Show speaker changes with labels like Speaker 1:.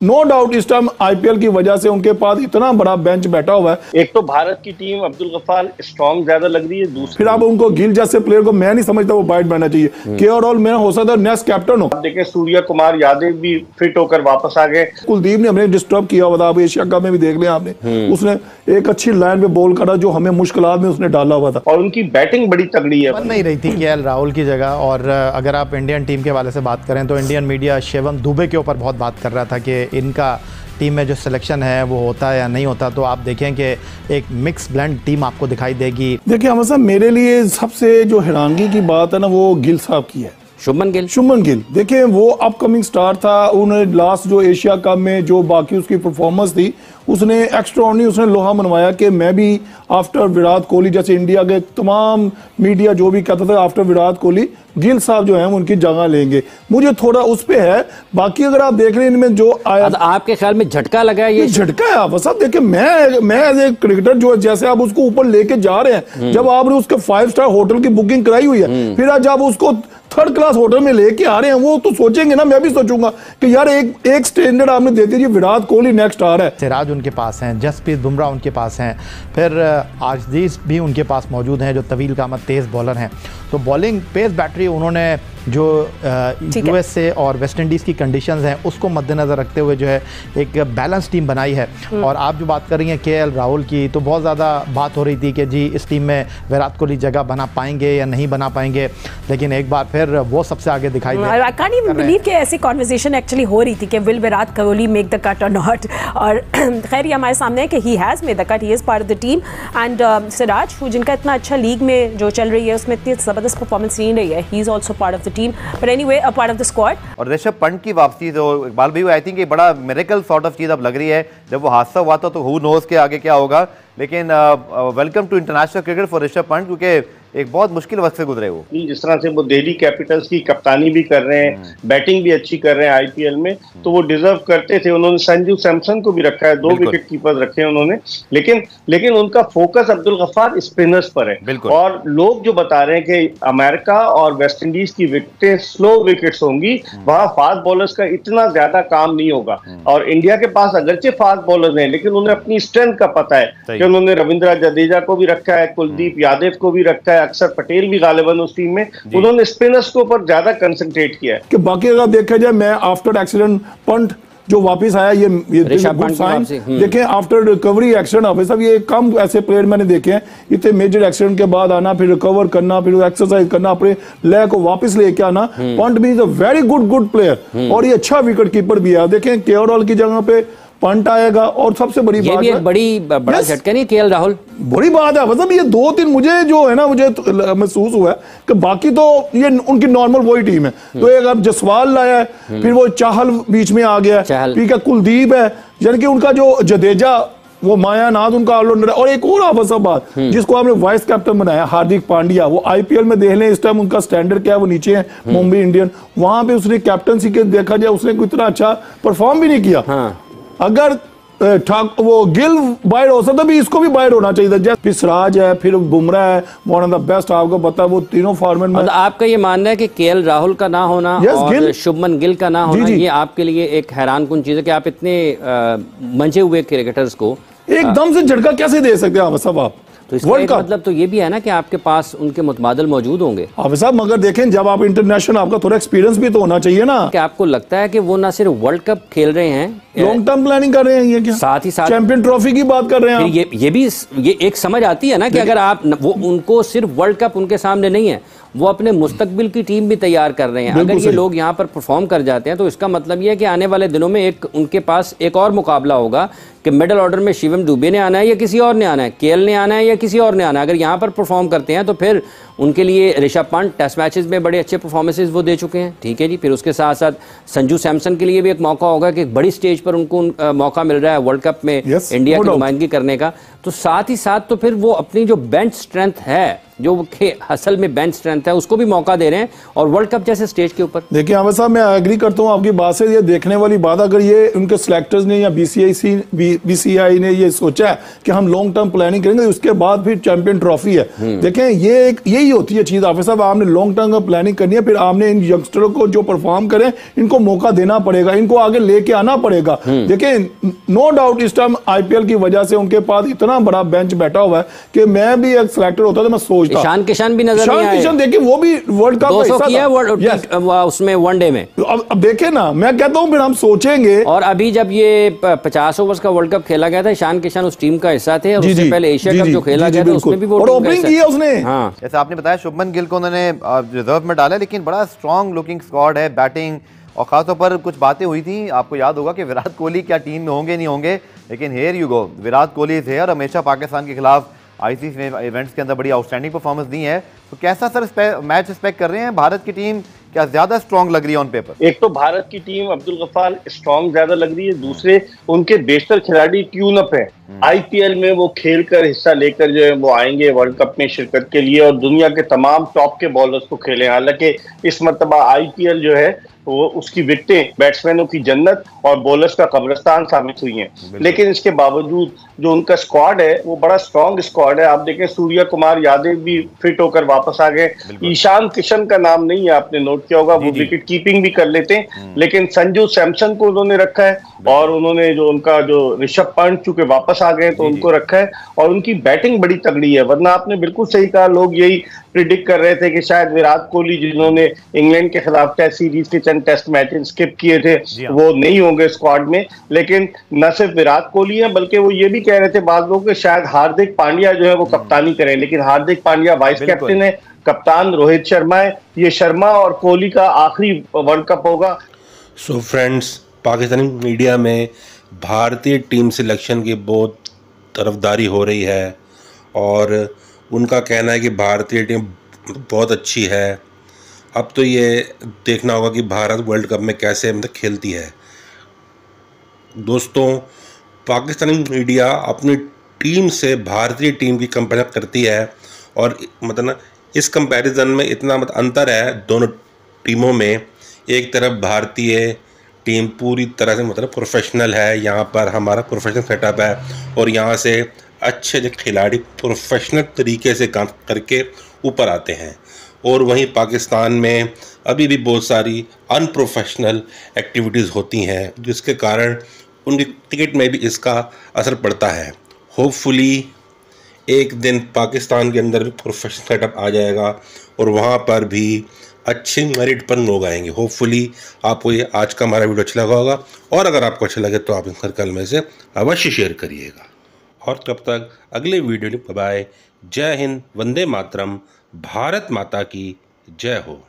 Speaker 1: No doubt इस time IPL की वजह से उनके पास इतना बड़ा बेंच बैठा हुआ है।
Speaker 2: एक तो भारत की टीम अब्दुल गफ्फार स्ट्रॉन्ग ज्यादा लग रही है, दूसरी
Speaker 1: फिर आप उनको गिल जैसे प्लेयर को मैं नहीं समझता वो बाइट बनना चाहिए। केएल में हो सकता है नेक्स्ट कैप्टन हो।
Speaker 2: आप देखें सूर्य कुमार यादव भी फिट होकर वापस आ गए।
Speaker 1: कुलदीप ने हमें डिस्टर्ब किया हुआ था, आप एशिया कप में भी देख लिया आपने, उसने एक अच्छी लाइन पे बॉल करा जो हमें मुश्किलात में उसने डाला हुआ था।
Speaker 2: और उनकी बैटिंग बड़ी तगड़ी है।
Speaker 3: बन नहीं रही थी केएल राहुल की जगह। और अगर आप इंडियन टीम के हवाले से बात करें तो इंडियन मीडिया शिवम दुबे के ऊपर बहुत बात कर रहा था कि इनका टीम में जो सिलेक्शन है वो होता है या नहीं होता। तो आप देखें कि एक मिक्स ब्लेंड टीम आपको दिखाई देगी।
Speaker 1: देखिए अहमद साहब, मेरे लिए सबसे जो हैरानगी की बात है ना वो गिल साहब की है। शुभमन गिल देखिए वो अपकमिंग स्टार था। उन्होंने लास्ट जो एशिया कप में जो बाकी उसकी परफॉर्मेंस थी उसने एक्स्ट्राऑर्डिनरी उसने लोहा मनवाया कि मैं भी आफ्टर विराट कोहली, जैसे इंडिया के तमाम मीडिया जो भी कहता था आफ्टर विराट कोहली गिल साहब जो है उनकी जगह लेंगे। मुझे थोड़ा उस पे है। बाकी अगर आप देख रहे हैं इनमें जो आया,
Speaker 4: आपके ख्याल में झटका लगा है? ये
Speaker 1: झटका है आप साहब। देखिए मैं एज ए क्रिकेटर जो जैसे आप उसको ऊपर लेके जा रहे हैं, जब आपने उसके 5 स्टार होटल की बुकिंग कराई हुई है, फिर आज आप उसको 3rd क्लास होटल में लेके आ रहे हैं, वो तो सोचेंगे ना, मैं भी सोचूंगा कि यार एक स्टैंडर्ड आपने दे दीजिए। विराट कोहली नेक्स्ट स्टार है,
Speaker 3: सिराज उनके पास हैं, जसप्रीत बुमराह उनके पास हैं, फिर आशीष भी उनके पास मौजूद हैं जो तवील कामत तेज़ बॉलर हैं। तो बॉलिंग पेस बैटरी उन्होंने जो यूएस से और वेस्ट इंडीज़ की कंडीशंस हैं उसको मद्देनज़र रखते हुए जो है एक बैलेंस टीम बनाई है। और आप जो बात कर रही हैं केएल राहुल की, तो बहुत ज़्यादा बात हो रही थी कि जी इस टीम में विराट कोहली जगह बना पाएंगे या नहीं बना पाएंगे, लेकिन एक बार फिर वो सबसे आगे दिखाई दे।
Speaker 5: आई कांट इवन बिलीव कि ऐसी कॉन्वर्सेशन एक्चुअली हो रही थी कि will Virat Kohli make the cut और नॉट। और खैर ये हमारे सामने है कि he has made the cut, he is part of the team. And Siraj जिनका इतना अच्छा लीग में जो चल रही है उसमें इतनी ज़बरदस्त परफॉर्मेंस नहीं रही है, he is also part of the team, but anyway a part of the squad.
Speaker 6: और ऋषभ पंत की वापसी तो इकबाल भाई आई थिंक ये बड़ा मिरेकल सॉर्ट ऑफ चीज़ अब लग रही है। जब वो हादसा हुआ था तो हु नोज के आगे क्या होगा, लेकिन welcome to international cricket for Rishabh Pant, क्योंकि एक बहुत मुश्किल वक्त से गुजरे वो।
Speaker 2: जिस तरह से वो दिल्ली कैपिटल्स की कप्तानी भी कर रहे हैं, बैटिंग भी अच्छी कर रहे हैं आईपीएल में, तो वो डिजर्व करते थे। उन्होंने संजू सैमसन को भी रखा है, 2 विकेट कीपर रखे हैं उन्होंने, लेकिन उनका फोकस अब्दुल गफ्फार स्पिनर्स पर है। और लोग जो बता रहे हैं कि अमेरिका और वेस्ट इंडीज की विकेटें स्लो विकेट्स होंगी, वहां फास्ट बॉलर्स का इतना ज्यादा काम नहीं होगा। और इंडिया के पास अगरचे फास्ट बॉलर्स हैं, लेकिन उन्हें अपनी स्ट्रेंथ का पता है कि उन्होंने रविंद्र जडेजा को भी रखा है, कुलदीप यादव को भी रखा है, अक्षर पटेल भी गालिबन उस टीम में। उन्होंने स्पिनर्स के ऊपर ज्यादा कंसंट्रेट किया है।
Speaker 1: कि बाकी अगर देखा जाए, मैं आफ्टर एक्सीडेंट पंत जो वापस आया ये गुड साइन देखें। आफ्टर रिकवरी एक्सीडेंट ऑफिस साहब, ये कम ऐसे प्लेयर मैंने देखे हैं इतने मेजर एक्सीडेंट के बाद आना, फिर रिकवर करना, फिर एक्सरसाइज करना, अपने लय को वापस लेके आना। पंत भी is a very good player और ये अच्छा विकेट कीपर भी है। देखें केएल की जगह पे पंत आएगा। और सबसे बड़ी बात
Speaker 4: है, बड़ा झटका नहीं केएल राहुल,
Speaker 1: बड़ी बात है। मतलब ये 2-3 मुझे जो है ना मुझे महसूस हुआ है कि बाकी तो ये उनकी नॉर्मल वही टीम है। तो एक अब जसवाल लाया है, फिर वो चाहल बीच में आ गया, ठीक है, कुलदीप है, यानी कि उनका जो जडेजा वो मायानाथ उनका ऑलराउंडर है। और एक और आपस बात जिसको आपने वाइस कैप्टन बनाया हार्दिक पांड्या, वो आईपीएल में देख लें इस टाइम उनका स्टैंडर्ड क्या है, वो नीचे है मुंबई इंडियन। वहां पे उसने कैप्टनसी के देखा जाए उसने कोई इतना अच्छा परफॉर्म भी नहीं किया। अगर वो गिल बाइड हो सकता भी इसको भी बाइड होना चाहिए था। जैसे सिराज है, फिर बुमराह है, वन ऑफ द बेस्ट, आपको पता है वो तीनों फॉर्मेट में।
Speaker 4: आपका ये मानना है कि केएल राहुल का ना होना और शुभमन गिल का ना होना ये आपके लिए एक हैरान कुन चीज है कि आप इतने मंजे हुए क्रिकेटर्स को
Speaker 1: एकदम से झटका कैसे दे सकते हैं आप सब? आप
Speaker 4: तो इसका मतलब तो ये भी है ना कि आपके पास उनके मुतबादल मौजूद होंगे।
Speaker 1: अब साहब मगर देखें जब आप इंटरनेशनल, आपका थोड़ा एक्सपीरियंस भी तो होना चाहिए ना।
Speaker 4: कि आपको लगता है कि वो ना सिर्फ वर्ल्ड कप खेल रहे हैं,
Speaker 1: लॉन्ग टर्म प्लानिंग कर रहे हैं, ये क्या
Speaker 4: साथ ही साथ
Speaker 1: चैंपियन ट्रॉफी की बात कर रहे हैं।
Speaker 4: ये एक समझ आती है ना कि अगर आप वो उनको सिर्फ वर्ल्ड कप उनके सामने नहीं है, वो अपने मुस्तकबिल की टीम भी तैयार कर रहे हैं। अगर ये लोग यहाँ पर परफॉर्म कर जाते हैं तो इसका मतलब ये है कि आने वाले दिनों में उनके पास एक और मुकाबला होगा कि मिडिल ऑर्डर में शिवम दुबे ने आना है या किसी और ने आना है, केएल ने आना है या किसी और ने आना है। अगर यहाँ पर परफॉर्म करते हैं तो फिर उनके लिए ऋषभ पंत टेस्ट मैचेस में बड़े अच्छे परफॉर्मेंसेस वो दे चुके हैं, ठीक है जी। फिर उसके साथ साथ संजू सैमसन के लिए भी एक मौका होगा कि एक बड़ी स्टेज पर उनको मौका मिल रहा है वर्ल्ड कप में इंडिया की नुमाइंदगी करने का। तो साथ ही साथ तो फिर वो अपनी जो बेंच स्ट्रेंथ है, जो असल में बेंच स्ट्रेंथ है, उसको भी मौका दे रहे हैं और वर्ल्ड कप जैसे स्टेज के ऊपर।
Speaker 1: देखिए आमिर साहब, मैं एग्री करता हूँ आपकी बात से। ये देखने वाली बात, अगर ये उनके सिलेक्टर्स ने या बीसीसीआई ने ये सोचा है कि हम लॉन्ग टर्म प्लानिंग करेंगे, उसके बाद फिर चैंपियन ट्रॉफी है। देखें ये होती है चीज हाफिज साहब, आपने लॉन्ग टर्म का प्लानिंग करनी है, फिर आपने इन यंगस्टरों को जो परफॉर्म करें इनको मौका देना पड़ेगा, इनको आगे लेके आना पड़ेगा। देखिए नो डाउट इस टाइम आईपीएल की वजह से उनके पास इतना बड़ा बेंच बैठा हुआ है कि मैं भी एक सिलेक्टर होता तो मैं सोचता,
Speaker 4: ईशान किशन भी नजर नहीं आए।
Speaker 1: किशन देखिए वो भी वर्ल्ड कप
Speaker 4: 200 किया उसमें वनडे में।
Speaker 1: अब देखे ना, मैं कहता हूं फिर हम सोचेंगे।
Speaker 4: और अभी जब ये 50 ओवर्स का वर्ल्ड कप खेला गया था, ईशान किशन उस टीम का हिस्सा थे और उससे पहले एशिया कप जो खेला गया था उसमें भी वो
Speaker 1: ओपनिंग किया उसने।
Speaker 4: हाँ,
Speaker 6: जैसे आपने बताया शुभमन गिल को उन्होंने रिजर्व में डाला, लेकिन बड़ा स्ट्रॉन्ग लुकिंग स्क्वाड है, बैटिंग और खासतौर पर कुछ बातें हुई थी, आपको याद होगा कि विराट कोहली क्या टीम में होंगे नहीं होंगे, लेकिन here you go, Virat Kohli is here. हमेशा पाकिस्तान के खिलाफ आईसीसी इवेंट्स के अंदर बड़ी आउटस्टैंडिंग परफॉर्मेंस दी है। तो कैसा सर मैच एक्सपेक्ट कर रहे हैं? भारत की टीम क्या ज्यादा स्ट्रॉन्ग लग रही है ऑन पेपर?
Speaker 2: एक तो भारत की टीम अब्दुल गफ्फार स्ट्रॉन्ग ज्यादा लग रही है, दूसरे उनके बेशतर खिलाड़ी ट्यून अप है। आईपीएल में वो खेल कर हिस्सा लेकर जो है वो आएंगे वर्ल्ड कप में शिरकत के लिए और दुनिया के तमाम टॉप के बॉलर्स को खेले। हालांकि इस मरतबा आईपीएल जो है वो उसकी विकेटें बैट्समैनों की जन्नत और बॉलर्स का कब्रिस्तान साबित हुई हैं, लेकिन इसके बावजूद जो उनका स्क्वाड है वो बड़ा स्ट्रॉन्ग स्क्वाड है। आप देखें सूर्य कुमार यादव भी फिट होकर वापस आ गए। ईशान किशन का नाम नहीं है, आपने नोट किया होगा, वो विकेट कीपिंग भी कर लेते हैं, लेकिन संजू सैमसन को उन्होंने रखा है और उन्होंने जो उनका जो ऋषभ पंत चूंकि वापस आ गए तो उनको रखा है और उनकी बैटिंग बड़ी तगड़ी है। वरना आपने बिल्कुल सही कहा, लोग यही प्रिडिक्ट कर रहे थे कि शायद विराट कोहली जिन्होंने इंग्लैंड के खिलाफ टेस्ट सीरीज के चंद टेस्ट मैच स्किप किए थे वो नहीं होंगे स्क्वाड में, लेकिन न सिर्फ विराट कोहली है बल्कि वो ये भी कह रहे थे बाद लोग कि शायद हार्दिक पांड्या जो है वो कप्तानी करें, लेकिन हार्दिक पांड्या वाइस कैप्टन है, कप्तान रोहित शर्मा है। ये शर्मा और कोहली का आखिरी वर्ल्ड कप होगा।
Speaker 7: सो फ्रेंड्स, पाकिस्तानी मीडिया में भारतीय टीम सिलेक्शन की बहुत तरफदारी हो रही है और उनका कहना है कि भारतीय टीम बहुत अच्छी है। अब तो ये देखना होगा कि भारत वर्ल्ड कप में कैसे मतलब खेलती है। दोस्तों, पाकिस्तानी मीडिया अपनी टीम से भारतीय टीम की कंपेयर करती है और मतलब इस कंपैरिजन में इतना अंतर है दोनों टीमों में। एक तरफ भारतीय टीम पूरी तरह से मतलब प्रोफेशनल है, यहाँ पर हमारा प्रोफेशनल सेटअप है और यहाँ से अच्छे जो खिलाड़ी प्रोफेशनल तरीके से काम करके ऊपर आते हैं, और वहीं पाकिस्तान में अभी भी बहुत सारी अनप्रोफेशनल एक्टिविटीज़ होती हैं जिसके कारण उनकी क्रिकेट में भी इसका असर पड़ता है। होपफुली एक दिन पाकिस्तान के अंदर भी प्रोफेशनल सेटअप आ जाएगा और वहाँ पर भी अच्छे मेरिट पर लोग आएंगे। होपफुली आपको ये आज का हमारा वीडियो अच्छा लगा होगा और अगर आपको अच्छा लगे तो आप इस सर्कल में से अवश्य शेयर करिएगा। और तब तक अगले वीडियो में बाय। जय हिंद, वंदे मातरम, भारत माता की जय हो।